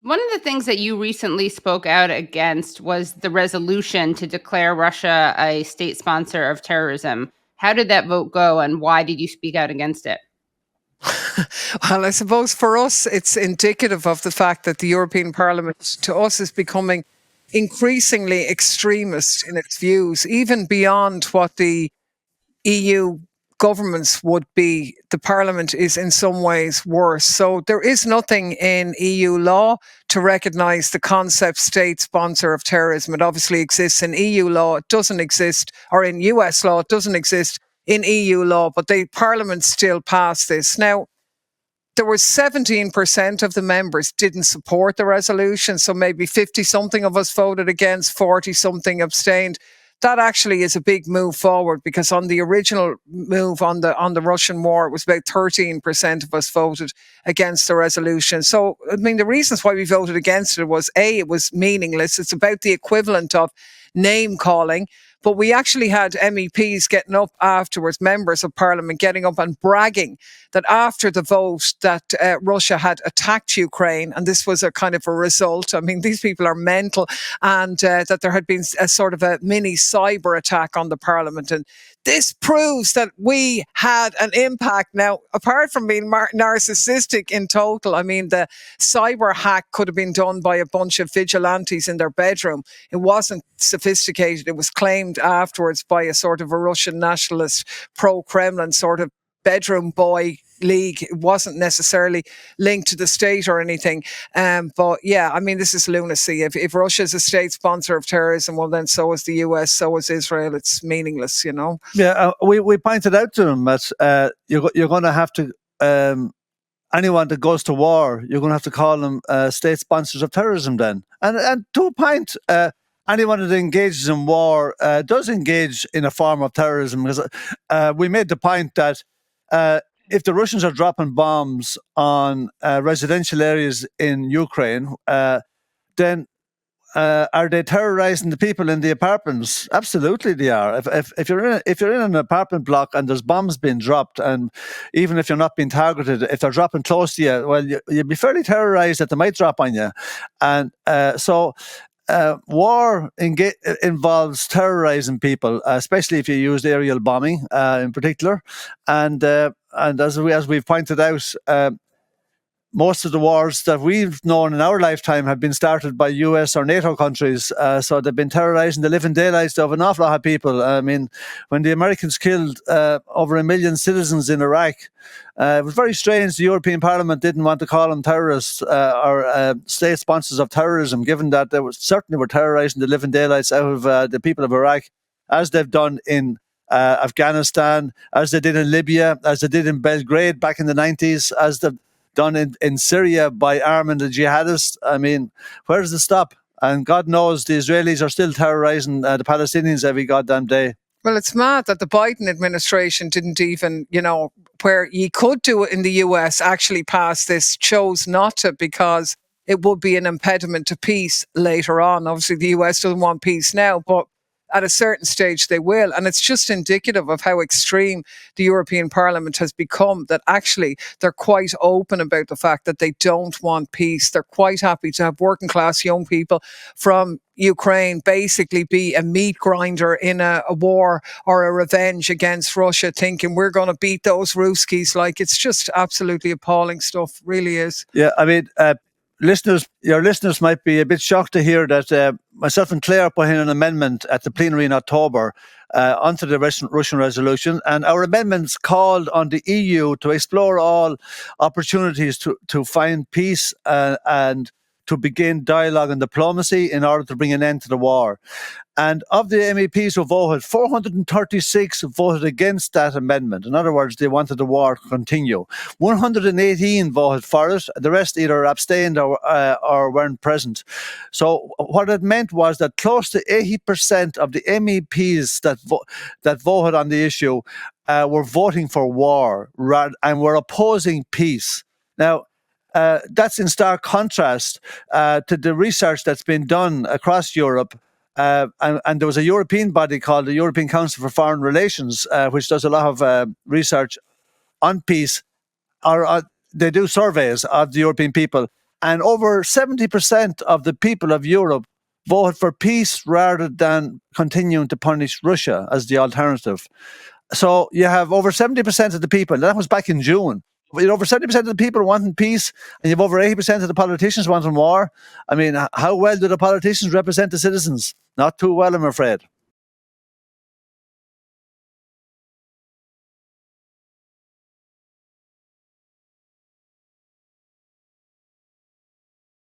One of the things that you recently spoke out against was the resolution to declare Russia a state sponsor of terrorism. How did that vote go, and why did you speak out against it? Well, I suppose for us, it's indicative of the fact that the European Parliament, to us, is becoming increasingly extremist in its views, even beyond what the EU governments would be. The Parliament is in some ways worse. So there is nothing in EU law to recognise the concept state sponsor of terrorism. It obviously exists in EU law. It doesn't exist, or in US law, it doesn't exist in EU law, but the Parliament still passed this. Now, there was 17% of the members didn't support the resolution. So maybe 50 something of us voted against, 40 something abstained. That actually is a big move forward, because on the original move on the Russian war, it was about 13% of us voted against the resolution. So, I mean, the reasons why we voted against it was, A, it was meaningless. It's about the equivalent of name calling. But we actually had MEPs getting up afterwards, members of Parliament getting up and bragging that after the vote that Russia had attacked Ukraine, and this was a kind of a result. I mean, these people are mental, and that there had been a sort of a mini cyber attack on the Parliament. And this proves that we had an impact. Now, apart from being narcissistic in total, I mean, the cyber hack could have been done by a bunch of vigilantes in their bedroom. It wasn't sophisticated. It was claimed afterwards by a sort of a Russian nationalist, pro-Kremlin sort of bedroom boy league. It wasn't necessarily linked to the state or anything. But yeah, I mean, this is lunacy. If Russia is a state sponsor of terrorism, well, then so is the US, so is Israel. It's meaningless, you know. Yeah, we pointed out to them that you're going to have to, anyone that goes to war, you're going to have to call them state sponsors of terrorism then. And to a point, anyone that engages in war does engage in a form of terrorism, because we made the point that if the Russians are dropping bombs on residential areas in Ukraine, then are they terrorizing the people in the apartments? Absolutely, they are. If you're in an apartment block and there's bombs being dropped, and even if you're not being targeted, if they're dropping close to you, well, you'd be fairly terrorized that they might drop on you. And so war involves terrorizing people, especially if you use aerial bombing in particular. And as we've pointed out, most of the wars that we've known in our lifetime have been started by US or NATO countries. So they've been terrorizing the living daylights of an awful lot of people. I mean, when the Americans killed over 1 million citizens in Iraq, it was very strange the European Parliament didn't want to call them terrorists or state sponsors of terrorism, given that they certainly were terrorizing the living daylights out of the people of Iraq, as they've done in Afghanistan, as they did in Libya, as they did in Belgrade back in the 90s, as they've done in Syria by arming the jihadists. I mean, where does it stop? And God knows the Israelis are still terrorizing the Palestinians every goddamn day. Well, it's mad that the Biden administration didn't even, you know, where you could do it in the US, actually pass this, chose not to, because it would be an impediment to peace later on. Obviously, the US doesn't want peace now, but at a certain stage they will. And it's just indicative of how extreme the European Parliament has become, that actually they're quite open about the fact that they don't want peace. They're quite happy to have working class young people from Ukraine basically be a meat grinder in a war or a revenge against Russia, thinking we're going to beat those Ruskies. Like, it's just absolutely appalling stuff, really is. Yeah, I mean, your listeners might be a bit shocked to hear that myself and Clare put in an amendment at the plenary in October onto the Russian resolution, and our amendments called on the EU to explore all opportunities to find peace and to begin dialogue and diplomacy in order to bring an end to the war. And of the MEPs who voted, 436 voted against that amendment. In other words, they wanted the war to continue. 118 voted for it. The rest either abstained or weren't present. So what it meant was that close to 80% of the MEPs that voted on the issue were voting for war and were opposing peace. Now, that's in stark contrast to the research that's been done across Europe. And there was a European body called the European Council for Foreign Relations, which does a lot of research on peace. they do surveys of the European people, and over 70% of the people of Europe voted for peace rather than continuing to punish Russia as the alternative. So you have over 70% of the people, that was back in June. You have over 70% of the people wanting peace, and you have over 80% of the politicians wanting war. I mean, how well do the politicians represent the citizens? Not too well, I'm afraid.